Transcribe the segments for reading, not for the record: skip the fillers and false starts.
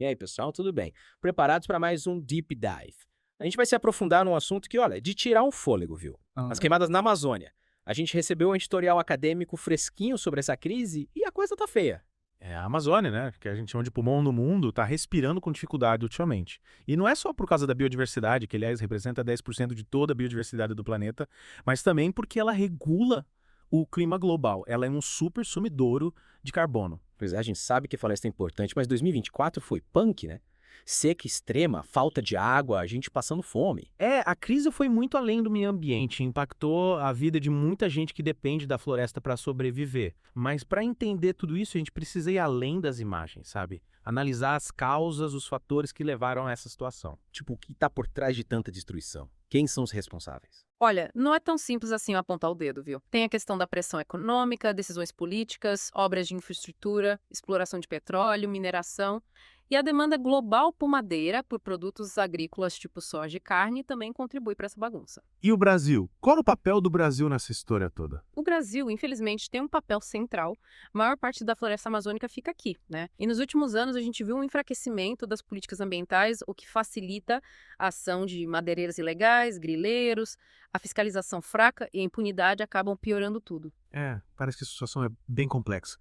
E aí, pessoal, tudo bem? Preparados para mais um Deep Dive? A gente vai se aprofundar num assunto que, olha, é de tirar um fôlego, viu? As Ah, queimadas na Amazônia. A gente recebeu um editorial acadêmico fresquinho sobre essa crise e a coisa tá feia. é a Amazônia, né, que a gente chama de pulmão do mundo, está respirando com dificuldade ultimamente. E não é só por causa da biodiversidade, que aliás representa 10% de toda a biodiversidade do planeta, mas também porque ela regula o clima global. Ela é um super sumidouro de carbono. Pois é, a gente sabe que a floresta é importante, mas 2024 foi punk, né? Seca extrema, falta de água, a gente passando fome. A crise foi muito além do meio ambiente, impactou a vida de muita gente que depende da floresta para sobreviver. Mas para entender tudo isso, a gente precisa ir além das imagens, sabe? Analisar as causas, os fatores que levaram a essa situação. Tipo, o que tá por trás de tanta destruição? Quem são os responsáveis? Olha, não é tão simples assim apontar o dedo, viu? Tem a questão da pressão econômica, decisões políticas, obras de infraestrutura, exploração de petróleo, mineração. E a demanda global por madeira, por produtos agrícolas tipo soja e carne, também contribui para essa bagunça. E o Brasil? Qual o papel do Brasil nessa história toda? O Brasil, infelizmente, tem um papel central. A maior parte da floresta amazônica fica aqui, né? E nos últimos anos a gente viu um enfraquecimento das políticas ambientais, o que facilita a ação de madeireiros ilegais, grileiros, a fiscalização fraca e a impunidade acabam piorando tudo. Parece que a situação é bem complexa.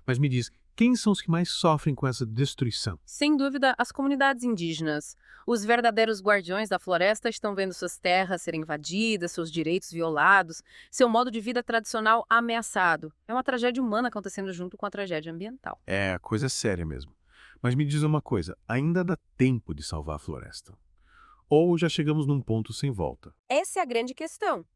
Mas me diz, quem são os que mais sofrem com essa destruição? Sem dúvida, as comunidades indígenas, os verdadeiros guardiões da floresta, estão vendo suas terras serem invadidas, seus direitos violados, seu modo de vida tradicional ameaçado. É uma tragédia humana acontecendo junto com a tragédia ambiental. É, coisa séria mesmo. Mas me diz uma coisa, ainda dá tempo de salvar a floresta? Ou já chegamos num ponto sem volta? Essa é a grande questão.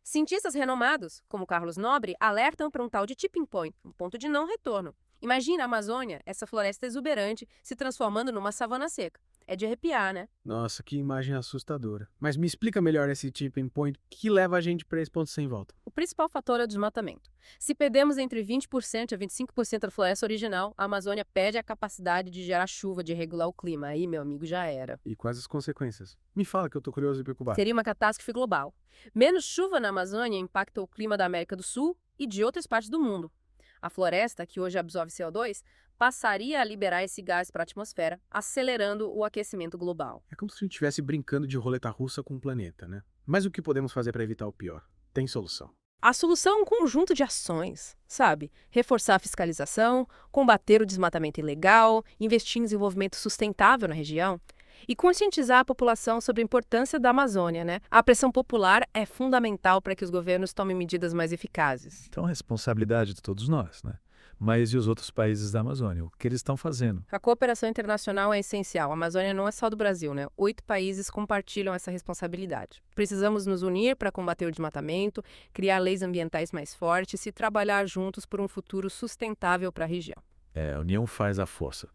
Cientistas renomados, como Carlos Nobre, alertam para um tal de tipping point, um ponto de não retorno. Imagina a Amazônia, essa floresta exuberante, se transformando numa savana seca. É de arrepiar, né? Nossa, que imagem assustadora. Mas me explica melhor esse tipping point que leva a gente para esse ponto sem volta. O principal fator é o desmatamento. Se perdemos entre 20% a 25% da floresta original, a Amazônia perde a capacidade de gerar chuva, de regular o clima. Aí, meu amigo, já era. E quais as consequências? Me fala que eu tô curioso e preocupado. Seria uma catástrofe global. Menos chuva na Amazônia impacta o clima da América do Sul e de outras partes do mundo. A floresta, que hoje absorve CO2, passaria a liberar esse gás para a atmosfera, acelerando o aquecimento global. É como se a gente estivesse brincando de roleta russa com o planeta, né? Mas o que podemos fazer para evitar o pior? Tem solução. A solução é um conjunto de ações, sabe? Reforçar a fiscalização, combater o desmatamento ilegal, investir em desenvolvimento sustentável na região e conscientizar a população sobre a importância da Amazônia, né? A pressão popular é fundamental para que os governos tomem medidas mais eficazes. Então, a responsabilidade de todos nós, né? Mas e os outros países da Amazônia? O que eles estão fazendo? A cooperação internacional é essencial. A Amazônia não é só do Brasil, né? 8 países compartilham essa responsabilidade. Precisamos nos unir para combater o desmatamento, criar leis ambientais mais fortes e trabalhar juntos por um futuro sustentável para a região. A união faz a força.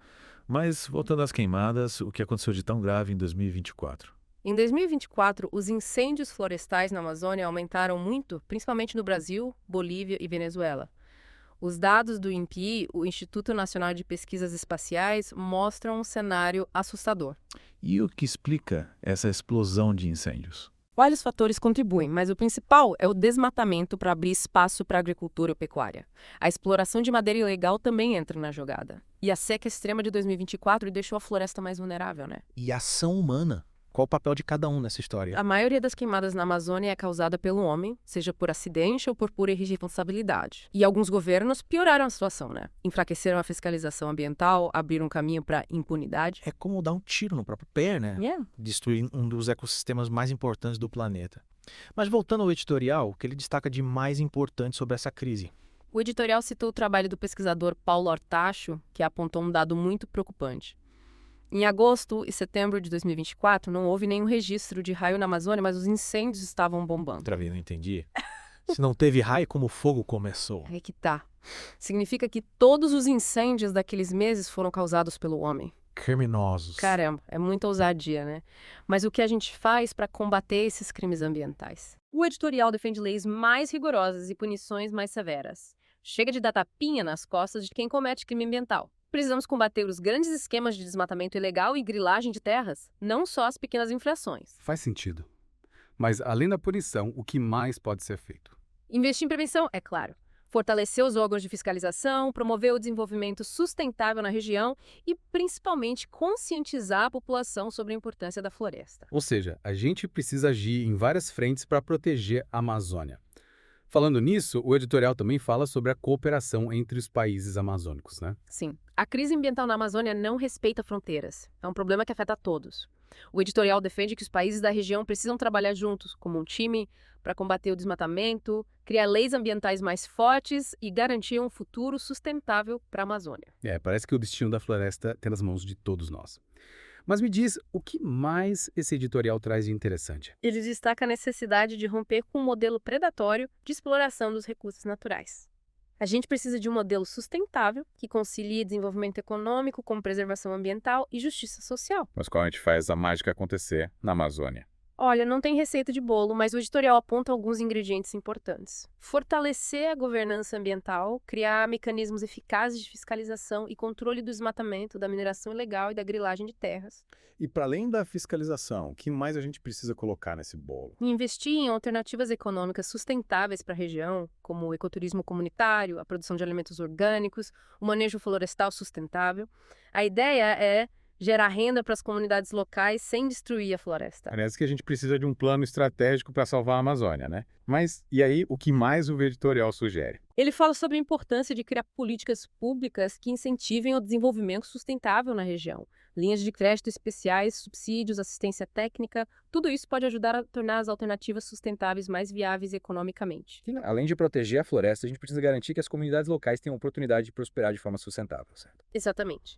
Mas, voltando às queimadas, o que aconteceu de tão grave em 2024? Em 2024, os incêndios florestais na Amazônia aumentaram muito, principalmente no Brasil, Bolívia e Venezuela. Os dados do INPE, o Instituto Nacional de Pesquisas Espaciais, mostram um cenário assustador. E o que explica essa explosão de incêndios? Vários fatores contribuem, mas o principal é o desmatamento para abrir espaço para a agricultura e pecuária. A exploração de madeira ilegal também entra na jogada. E a seca extrema de 2024 deixou a floresta mais vulnerável, né? E ação humana? Qual o papel de cada um nessa história? A maioria das queimadas na Amazônia é causada pelo homem, seja por acidente ou por pura irresponsabilidade. E alguns governos pioraram a situação, né? Enfraqueceram a fiscalização ambiental, abriram caminho para impunidade. É como dar um tiro no próprio pé, né? Destruir um dos ecossistemas mais importantes do planeta. Mas voltando ao editorial, o que ele destaca de mais importante sobre essa crise? O editorial citou o trabalho do pesquisador Paulo Ortacho, que apontou um dado muito preocupante. Em agosto e setembro de 2024, não houve nenhum registro de raio na Amazônia, mas os incêndios estavam bombando. Outra vez, não entendi. Se não teve raio, como o fogo começou? Aí que tá. Significa que todos os incêndios daqueles meses foram causados pelo homem. Criminosos. Caramba, é muita ousadia, né? Mas o que a gente faz para combater esses crimes ambientais? O editorial defende leis mais rigorosas e punições mais severas. Chega de dar tapinha nas costas de quem comete crime ambiental. Precisamos combater os grandes esquemas de desmatamento ilegal e grilagem de terras, não só as pequenas infrações. Faz sentido. Mas, além da punição, o que mais pode ser feito? Investir em prevenção, é claro. fortalecer os órgãos de fiscalização, promover o desenvolvimento sustentável na região e, principalmente, conscientizar a população sobre a importância da floresta. Ou seja, a gente precisa agir em várias frentes para proteger a Amazônia. Falando nisso, o editorial também fala sobre a cooperação entre os países amazônicos, né? Sim, a crise ambiental na Amazônia não respeita fronteiras. É um problema que afeta a todos. O editorial defende que os países da região precisam trabalhar juntos, como um time, para combater o desmatamento, criar leis ambientais mais fortes e garantir um futuro sustentável para a Amazônia. Parece que o destino da floresta está nas mãos de todos nós. Mas me diz, o que mais esse editorial traz de interessante? Ele destaca a necessidade de romper com o modelo predatório de exploração dos recursos naturais. A gente precisa de um modelo sustentável que concilie desenvolvimento econômico com preservação ambiental e justiça social. Mas como a gente faz a mágica acontecer na Amazônia? Olha, não tem receita de bolo, mas o editorial aponta alguns ingredientes importantes. Fortalecer a governança ambiental, criar mecanismos eficazes de fiscalização e controle do desmatamento, da mineração ilegal e da grilagem de terras. E para além da fiscalização, o que mais a gente precisa colocar nesse bolo? Investir em alternativas econômicas sustentáveis para a região, como o ecoturismo comunitário, a produção de alimentos orgânicos, o manejo florestal sustentável. A ideia é gerar renda para as comunidades locais sem destruir a floresta. Parece que a gente precisa de um plano estratégico para salvar a Amazônia, né? Mas e aí, o que mais o editorial sugere? Ele fala sobre a importância de criar políticas públicas que incentivem o desenvolvimento sustentável na região. Linhas de crédito especiais, subsídios, assistência técnica, tudo isso pode ajudar a tornar as alternativas sustentáveis mais viáveis economicamente. Além de proteger a floresta, a gente precisa garantir que as comunidades locais tenham oportunidade de prosperar de forma sustentável, certo? Exatamente.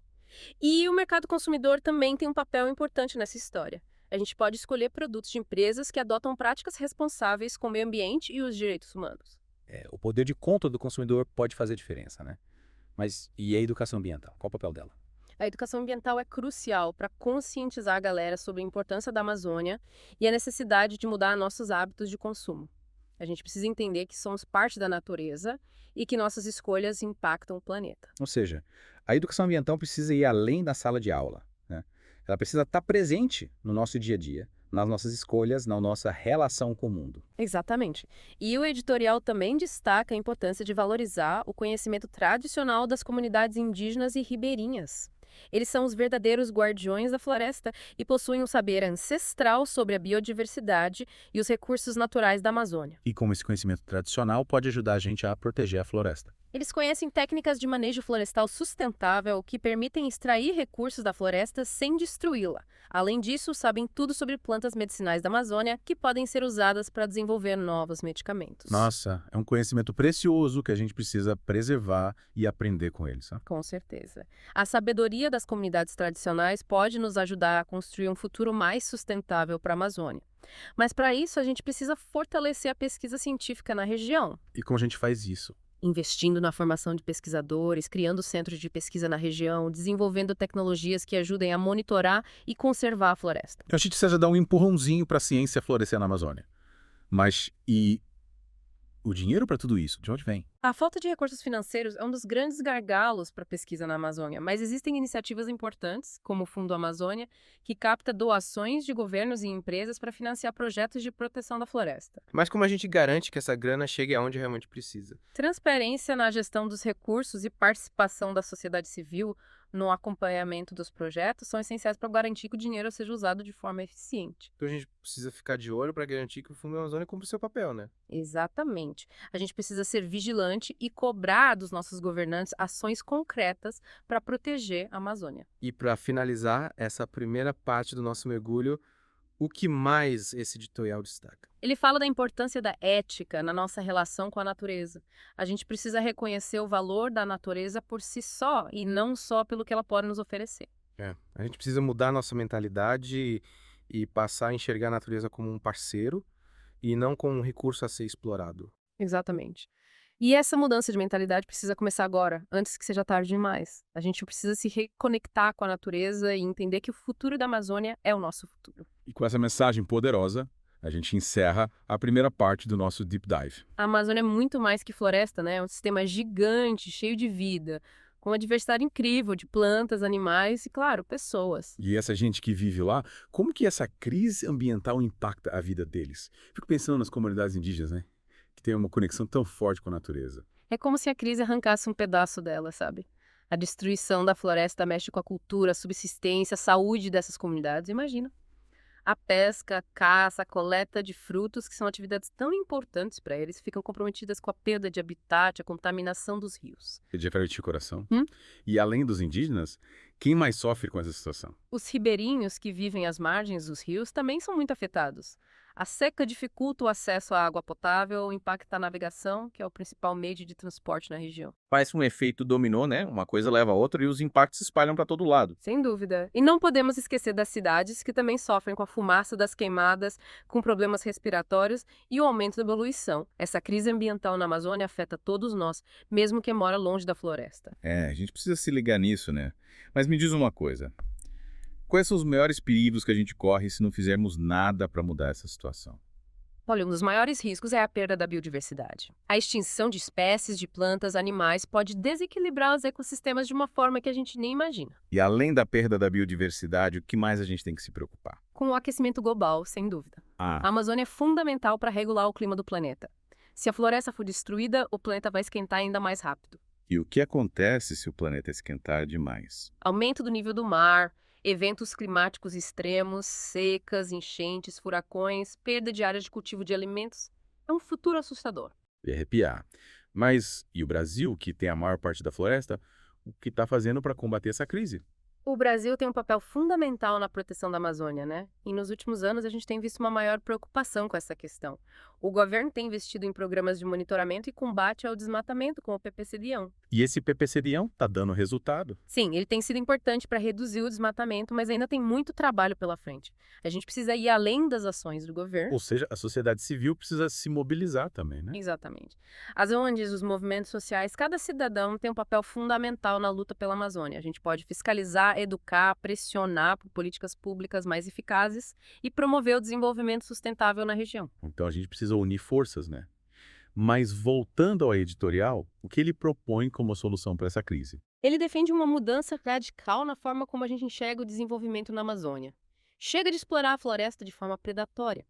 E o mercado consumidor também tem um papel importante nessa história. A gente pode escolher produtos de empresas que adotam práticas responsáveis com o meio ambiente e os direitos humanos. O poder de compra do consumidor pode fazer diferença, né? Mas e a educação ambiental? Qual o papel dela? A educação ambiental é crucial para conscientizar a galera sobre a importância da Amazônia e a necessidade de mudar nossos hábitos de consumo. A gente precisa entender que somos parte da natureza e que nossas escolhas impactam o planeta. Ou seja, a educação ambiental precisa ir além da sala de aula, né? Ela precisa estar presente no nosso dia a dia, nas nossas escolhas, na nossa relação com o mundo. Exatamente. E o editorial também destaca a importância de valorizar o conhecimento tradicional das comunidades indígenas e ribeirinhas. Eles são os verdadeiros guardiões da floresta e possuem um saber ancestral sobre a biodiversidade e os recursos naturais da Amazônia. E como esse conhecimento tradicional pode ajudar a gente a proteger a floresta. Eles conhecem técnicas de manejo florestal sustentável que permitem extrair recursos da floresta sem destruí-la. Além disso, sabem tudo sobre plantas medicinais da Amazônia que podem ser usadas para desenvolver novos medicamentos. Nossa, é um conhecimento precioso que a gente precisa preservar e aprender com eles. Sabe? Com certeza. A sabedoria das comunidades tradicionais pode nos ajudar a construir um futuro mais sustentável para a Amazônia. Mas para isso, a gente precisa fortalecer a pesquisa científica na região. E como a gente faz isso? Investindo na formação de pesquisadores, criando centros de pesquisa na região, desenvolvendo tecnologias que ajudem a monitorar e conservar a floresta. A gente precisa dar um empurrãozinho para a ciência florescer na Amazônia. Mas e o dinheiro para tudo isso? De onde vem? A falta de recursos financeiros é um dos grandes gargalos para a pesquisa na Amazônia, mas existem iniciativas importantes, como o Fundo Amazônia, que capta doações de governos e empresas para financiar projetos de proteção da floresta. Mas como a gente garante que essa grana chegue aonde realmente precisa? Transparência na gestão dos recursos e participação da sociedade civil no acompanhamento dos projetos são essenciais para garantir que o dinheiro seja usado de forma eficiente. Então a gente precisa ficar de olho para garantir que o Fundo Amazônia cumpre o seu papel, né? Exatamente. A gente precisa ser vigilante e cobrar dos nossos governantes ações concretas para proteger a Amazônia. E para finalizar essa primeira parte do nosso mergulho, o que mais esse editorial destaca? Ele fala da importância da ética na nossa relação com a natureza. A gente precisa reconhecer o valor da natureza por si só e não só pelo que ela pode nos oferecer. A gente precisa mudar nossa mentalidade e passar a enxergar a natureza como um parceiro e não como um recurso a ser explorado. Exatamente. E essa mudança de mentalidade precisa começar agora, antes que seja tarde demais. A gente precisa se reconectar com a natureza e entender que o futuro da Amazônia é o nosso futuro. E com essa mensagem poderosa, a gente encerra a primeira parte do nosso Deep Dive. A Amazônia é muito mais que floresta, né? É um sistema gigante, cheio de vida, com uma diversidade incrível de plantas, animais e, claro, pessoas. E essa gente que vive lá, como que essa crise ambiental impacta a vida deles? Fico pensando nas comunidades indígenas, né? Que tem uma conexão tão forte com a natureza. É como se a crise arrancasse um pedaço dela, sabe? A destruição da floresta mexe com a cultura, a subsistência, a saúde dessas comunidades, imagina. A pesca, a caça, a coleta de frutos, que são atividades tão importantes para eles, ficam comprometidas com a perda de habitat, a contaminação dos rios. De partir o coração. Hum? E além dos indígenas, quem mais sofre com essa situação? Os ribeirinhos que vivem às margens dos rios também são muito afetados. A seca dificulta o acesso à água potável, impacta a navegação, que é o principal meio de transporte na região. Parece um efeito dominó, né? Uma coisa leva a outra e os impactos se espalham para todo lado. Sem dúvida. E não podemos esquecer das cidades, que também sofrem com a fumaça das queimadas, com problemas respiratórios e o aumento da poluição. Essa crise ambiental na Amazônia afeta todos nós, mesmo quem mora longe da floresta. A gente precisa se ligar nisso, né? Mas me diz uma coisa. Quais são os maiores perigos que a gente corre se não fizermos nada para mudar essa situação? Olha, um dos maiores riscos é a perda da biodiversidade. A extinção de espécies de plantas, animais, pode desequilibrar os ecossistemas de uma forma que a gente nem imagina. E além da perda da biodiversidade, o que mais a gente tem que se preocupar? Com o aquecimento global, sem dúvida. A Ah, Amazônia é fundamental para regular o clima do planeta. Se a floresta for destruída, o planeta vai esquentar ainda mais rápido. e o que acontece se o planeta esquentar demais? Aumento do nível do mar, eventos climáticos extremos, secas, enchentes, furacões, perda de áreas de cultivo de alimentos. É um futuro assustador. De arrepiar. Mas e o Brasil, que tem a maior parte da floresta, o que está fazendo para combater essa crise? O Brasil tem um papel fundamental na proteção da Amazônia, né? E nos últimos anos a gente tem visto uma maior preocupação com essa questão. O governo tem investido em programas de monitoramento e combate ao desmatamento, como o PPCD-1. E esse PPCD-1 está dando resultado. Sim, ele tem sido importante para reduzir o desmatamento, mas ainda tem muito trabalho pela frente. A gente precisa ir além das ações do governo. Ou seja, a sociedade civil precisa se mobilizar também, né? Exatamente. As ONGs, os movimentos sociais, cada cidadão tem um papel fundamental na luta pela Amazônia. A gente pode fiscalizar, educar, pressionar por políticas públicas mais eficazes e promover o desenvolvimento sustentável na região. Então a gente precisa unir forças, né? Mas voltando ao editorial, o que ele propõe como solução para essa crise? Ele defende uma mudança radical na forma como a gente enxerga o desenvolvimento na Amazônia. Chega de explorar a floresta de forma predatória.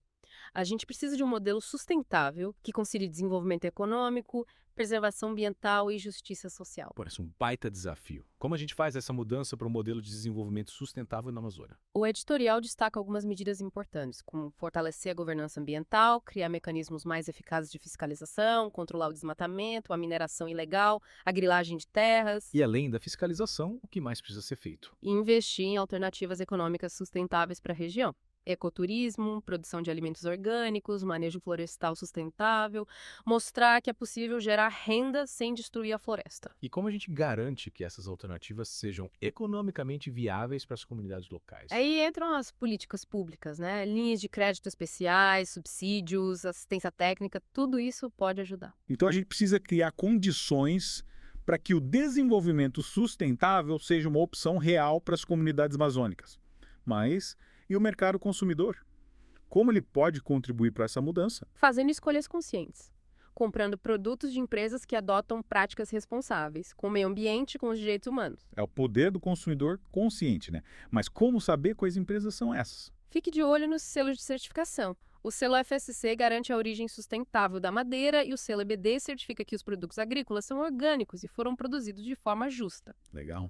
A gente precisa de um modelo sustentável que concilie desenvolvimento econômico, preservação ambiental e justiça social. Parece um baita desafio. Como a gente faz essa mudança para um modelo de desenvolvimento sustentável na Amazônia? O editorial destaca algumas medidas importantes, como fortalecer a governança ambiental, criar mecanismos mais eficazes de fiscalização, controlar o desmatamento, a mineração ilegal, a grilagem de terras E além da fiscalização, o que mais precisa ser feito? e investir em alternativas econômicas sustentáveis para a região. Ecoturismo, produção de alimentos orgânicos, manejo florestal sustentável, mostrar que é possível gerar renda sem destruir a floresta. E como a gente garante que essas alternativas sejam economicamente viáveis para as comunidades locais? Aí entram as políticas públicas, né? Linhas de crédito especiais, subsídios, assistência técnica, tudo isso pode ajudar. Então a gente precisa criar condições para que o desenvolvimento sustentável seja uma opção real para as comunidades amazônicas. Mas e o mercado consumidor? Como ele pode contribuir para essa mudança? Fazendo escolhas conscientes. Comprando produtos de empresas que adotam práticas responsáveis, com o meio ambiente e com os direitos humanos. É o poder do consumidor consciente, né? Mas como saber quais empresas são essas? Fique de olho nos selos de certificação. O selo FSC garante a origem sustentável da madeira e o selo EBD certifica que os produtos agrícolas são orgânicos e foram produzidos de forma justa. Legal.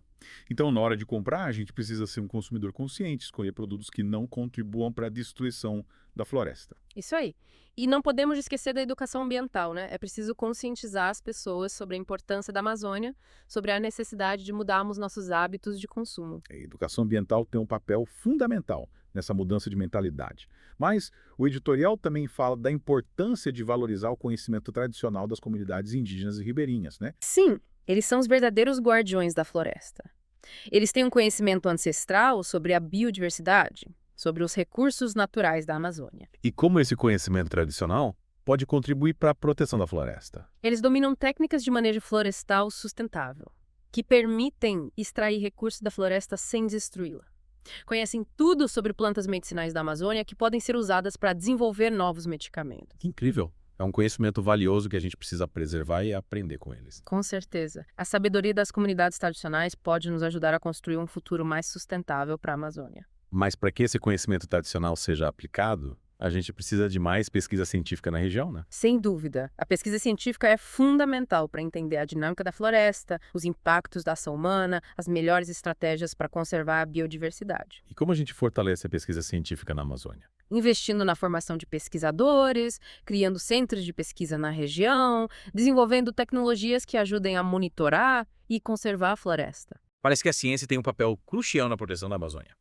Então, na hora de comprar, a gente precisa ser um consumidor consciente, escolher produtos que não contribuam para a destruição da floresta. Isso aí. E não podemos esquecer da educação ambiental, né? É preciso conscientizar as pessoas sobre a importância da Amazônia, sobre a necessidade de mudarmos nossos hábitos de consumo. A educação ambiental tem um papel fundamental nessa mudança de mentalidade. Mas o editorial também fala da importância de valorizar o conhecimento tradicional das comunidades indígenas e ribeirinhas, né? Sim, eles são os verdadeiros guardiões da floresta. Eles têm um conhecimento ancestral sobre a biodiversidade, sobre os recursos naturais da Amazônia. E como esse conhecimento tradicional pode contribuir para a proteção da floresta? Eles dominam técnicas de manejo florestal sustentável, que permitem extrair recursos da floresta sem destruí-la. Conhecem tudo sobre plantas medicinais da Amazônia que podem ser usadas para desenvolver novos medicamentos. Que incrível! É um conhecimento valioso que a gente precisa preservar e aprender com eles. Com certeza. A sabedoria das comunidades tradicionais pode nos ajudar a construir um futuro mais sustentável para a Amazônia. Mas para que esse conhecimento tradicional seja aplicado, A gente precisa de mais pesquisa científica na região, né? Sem dúvida. A pesquisa científica é fundamental para entender a dinâmica da floresta, os impactos da ação humana, as melhores estratégias para conservar a biodiversidade. E como a gente fortalece a pesquisa científica na Amazônia? Investindo na formação de pesquisadores, criando centros de pesquisa na região, desenvolvendo tecnologias que ajudem a monitorar e conservar a floresta. Parece que a ciência tem um papel crucial na proteção da Amazônia.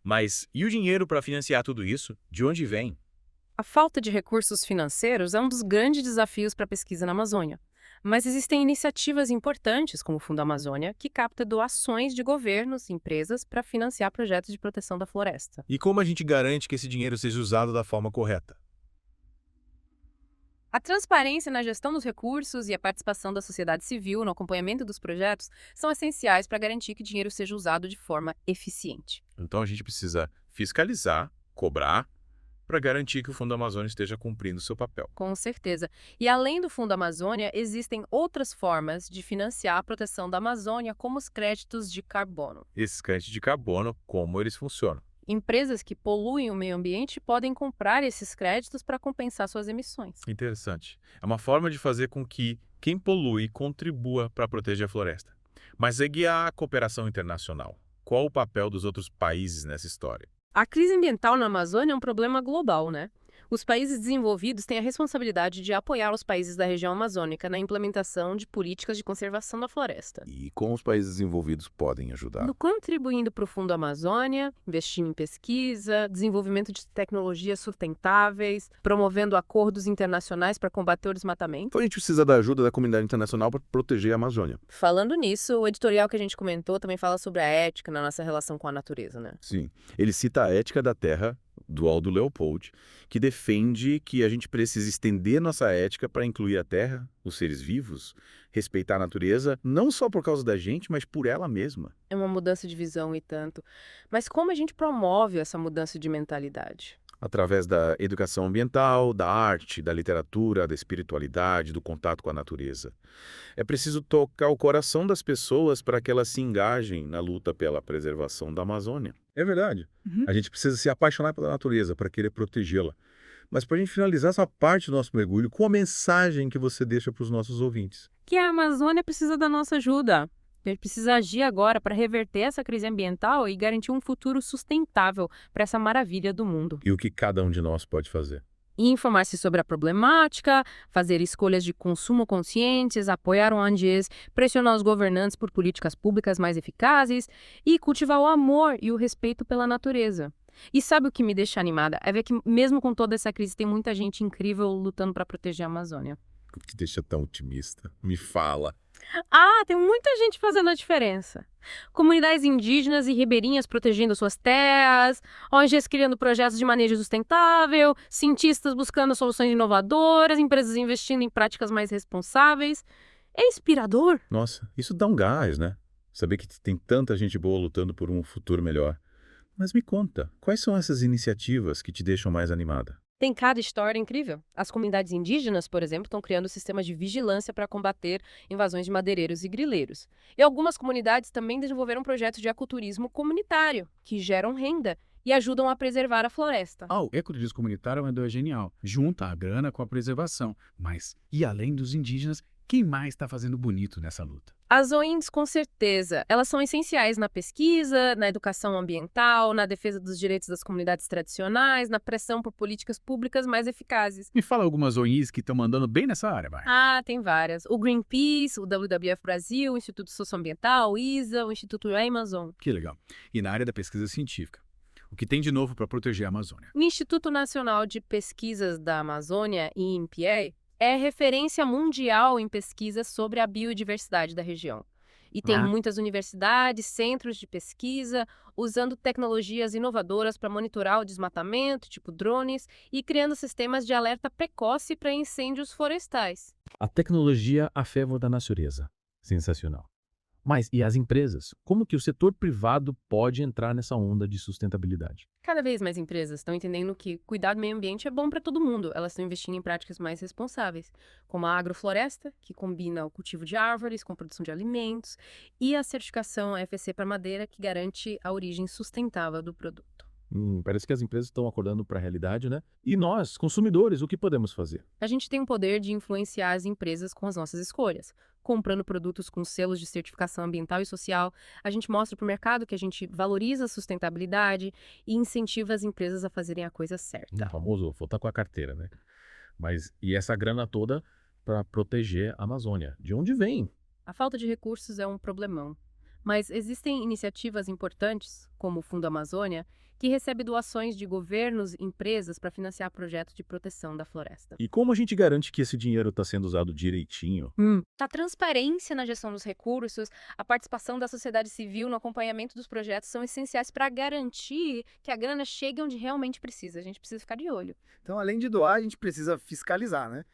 Mas e o dinheiro para financiar tudo isso? De onde vem? A falta de recursos financeiros é um dos grandes desafios para a pesquisa na Amazônia. Mas existem iniciativas importantes, como o Fundo Amazônia, que capta doações de governos e empresas para financiar projetos de proteção da floresta. E como a gente garante que esse dinheiro seja usado da forma correta? A transparência na gestão dos recursos e a participação da sociedade civil no acompanhamento dos projetos são essenciais para garantir que o dinheiro seja usado de forma eficiente. Então a gente precisa fiscalizar, cobrar, para garantir que o Fundo Amazônia esteja cumprindo seu papel. Com certeza. E além do Fundo Amazônia, existem outras formas de financiar a proteção da Amazônia, como os créditos de carbono. Esses créditos de carbono, como eles funcionam? Empresas que poluem o meio ambiente podem comprar esses créditos para compensar suas emissões. Interessante. É uma forma de fazer com que quem polui contribua para proteger a floresta. Mas e a cooperação internacional? Qual o papel dos outros países nessa história? A crise ambiental na Amazônia é um problema global, né? Os países desenvolvidos têm a responsabilidade de apoiar os países da região amazônica na implementação de políticas de conservação da floresta. E como os países desenvolvidos podem ajudar? Contribuindo para o Fundo Amazônia, investindo em pesquisa, desenvolvimento de tecnologias sustentáveis, promovendo acordos internacionais para combater o desmatamento. Então a gente precisa da ajuda da comunidade internacional para proteger a Amazônia. Falando nisso, o editorial que a gente comentou também fala sobre a ética na nossa relação com a natureza, né? Sim. Ele cita a ética da terra, do Aldo Leopold, que defende que a gente precisa estender nossa ética para incluir a terra, os seres vivos, respeitar a natureza, não só por causa da gente, mas por ela mesma. É uma mudança de visão e tanto. Mas como a gente promove essa mudança de mentalidade? Através da educação ambiental, da arte, da literatura, da espiritualidade, do contato com a natureza. É preciso tocar o coração das pessoas para que elas se engajem na luta pela preservação da Amazônia. É verdade. A gente precisa se apaixonar pela natureza para querer protegê-la. Mas para a gente finalizar essa parte do nosso mergulho, qual a mensagem que você deixa para os nossos ouvintes? Que a Amazônia precisa da nossa ajuda. A gente precisa agir agora para reverter essa crise ambiental e garantir um futuro sustentável para essa maravilha do mundo. E o que cada um de nós pode fazer? Informar-se sobre a problemática, fazer escolhas de consumo conscientes, apoiar ONGs, pressionar os governantes por políticas públicas mais eficazes e cultivar o amor e o respeito pela natureza. E sabe o que me deixa animada? É ver que mesmo com toda essa crise tem muita gente incrível lutando para proteger a Amazônia. O que te deixa tão otimista? Me fala. Tem muita gente fazendo a diferença. Comunidades indígenas e ribeirinhas protegendo suas terras, ONGs criando projetos de manejo sustentável, cientistas buscando soluções inovadoras, empresas investindo em práticas mais responsáveis. É inspirador. Nossa, isso dá um gás, né? Saber que tem tanta gente boa lutando por um futuro melhor. Mas me conta, quais são essas iniciativas que te deixam mais animada? Tem cada história incrível. As comunidades indígenas, por exemplo, estão criando sistemas de vigilância para combater invasões de madeireiros e grileiros. E algumas comunidades também desenvolveram projetos de ecoturismo comunitário, que geram renda e ajudam a preservar a floresta. O ecoturismo comunitário é uma ideia genial. Junta a grana com a preservação. Mas, e além dos indígenas, quem mais está fazendo bonito nessa luta? As ONGs, com certeza, elas são essenciais na pesquisa, na educação ambiental, na defesa dos direitos das comunidades tradicionais, na pressão por políticas públicas mais eficazes. Me fala algumas ONGs que estão mandando bem nessa área, vai. Tem várias. O Greenpeace, o WWF Brasil, o Instituto Socioambiental, o ISA, o Instituto Amazon. Que legal. E na área da pesquisa científica? O que tem de novo para proteger a Amazônia? O Instituto Nacional de Pesquisas da Amazônia, INPE, é referência mundial em pesquisas sobre a biodiversidade da região. E tem muitas universidades, centros de pesquisa, usando tecnologias inovadoras para monitorar o desmatamento, tipo drones, e criando sistemas de alerta precoce para incêndios florestais. A tecnologia a favor da natureza. Sensacional. Mas e as empresas? Como que o setor privado pode entrar nessa onda de sustentabilidade? Cada vez mais empresas estão entendendo que cuidar do meio ambiente é bom para todo mundo. Elas estão investindo em práticas mais responsáveis, como a agrofloresta, que combina o cultivo de árvores com produção de alimentos, e a certificação FSC para madeira, que garante a origem sustentável do produto. Parece que as empresas estão acordando para a realidade, né? E nós, consumidores, o que podemos fazer? A gente tem o poder de influenciar as empresas com as nossas escolhas. Comprando produtos com selos de certificação ambiental e social, a gente mostra para o mercado que a gente valoriza a sustentabilidade e incentiva as empresas a fazerem a coisa certa. O famoso voltar com a carteira, né? Mas e essa grana toda para proteger a Amazônia? De onde vem? A falta de recursos é um problemão. Mas existem iniciativas importantes, como o Fundo Amazônia, que recebe doações de governos e empresas para financiar projetos de proteção da floresta. E como a gente garante que esse dinheiro está sendo usado direitinho? A transparência na gestão dos recursos, a participação da sociedade civil no acompanhamento dos projetos são essenciais para garantir que a grana chegue onde realmente precisa. A gente precisa ficar de olho. Então, além de doar, a gente precisa fiscalizar, né?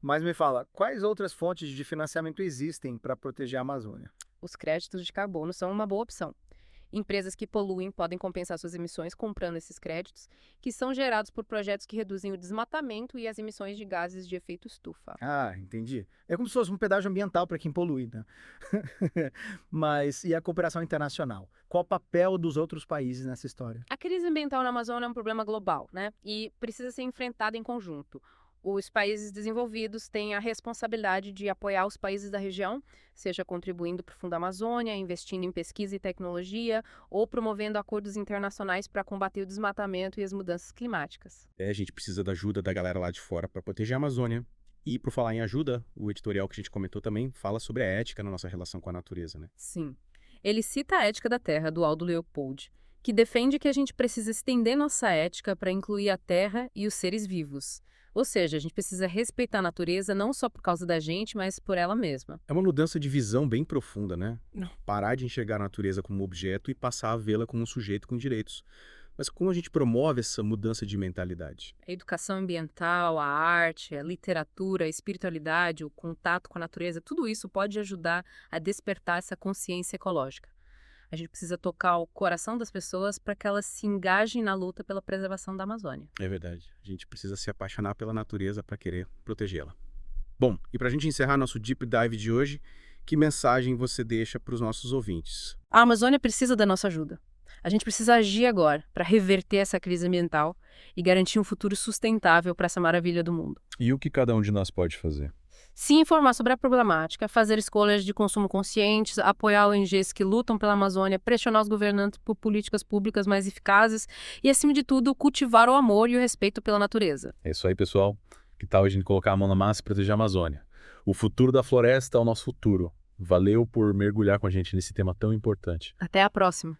Mas me fala, quais outras fontes de financiamento existem para proteger a Amazônia? Os créditos de carbono são uma boa opção. Empresas que poluem podem compensar suas emissões comprando esses créditos, que são gerados por projetos que reduzem o desmatamento e as emissões de gases de efeito estufa. Ah, entendi. É como se fosse um pedágio ambiental para quem polui, né? Mas e a cooperação internacional? Qual o papel dos outros países nessa história? A crise ambiental na Amazônia é um problema global, né? E precisa ser enfrentada em conjunto. Os países desenvolvidos têm a responsabilidade de apoiar os países da região, seja contribuindo para o Fundo Amazônia, investindo em pesquisa e tecnologia, ou promovendo acordos internacionais para combater o desmatamento e as mudanças climáticas. A gente precisa da ajuda da galera lá de fora para proteger a Amazônia. E por falar em ajuda, o editorial que a gente comentou também fala sobre a ética na nossa relação com a natureza, né? Sim. Ele cita a Ética da Terra, do Aldo Leopold, que defende que a gente precisa estender nossa ética para incluir a Terra e os seres vivos. Ou seja, a gente precisa respeitar a natureza não só por causa da gente, mas por ela mesma. É uma mudança de visão bem profunda, né? Parar de enxergar a natureza como objeto e passar a vê-la como um sujeito com direitos. Mas como a gente promove essa mudança de mentalidade? A educação ambiental, a arte, a literatura, a espiritualidade, o contato com a natureza, tudo isso pode ajudar a despertar essa consciência ecológica. A gente precisa tocar o coração das pessoas para que elas se engajem na luta pela preservação da Amazônia. É verdade. A gente precisa se apaixonar pela natureza para querer protegê-la. Bom, e para a gente encerrar nosso Deep Dive de hoje, que mensagem você deixa para os nossos ouvintes? A Amazônia precisa da nossa ajuda. A gente precisa agir agora para reverter essa crise ambiental e garantir um futuro sustentável para essa maravilha do mundo. E o que cada um de nós pode fazer? Se informar sobre a problemática, fazer escolhas de consumo conscientes, apoiar ONGs que lutam pela Amazônia, pressionar os governantes por políticas públicas mais eficazes e, acima de tudo, cultivar o amor e o respeito pela natureza. É isso aí, pessoal. Que tal a gente colocar a mão na massa e proteger a Amazônia? O futuro da floresta é o nosso futuro. Valeu por mergulhar com a gente nesse tema tão importante. Até a próxima.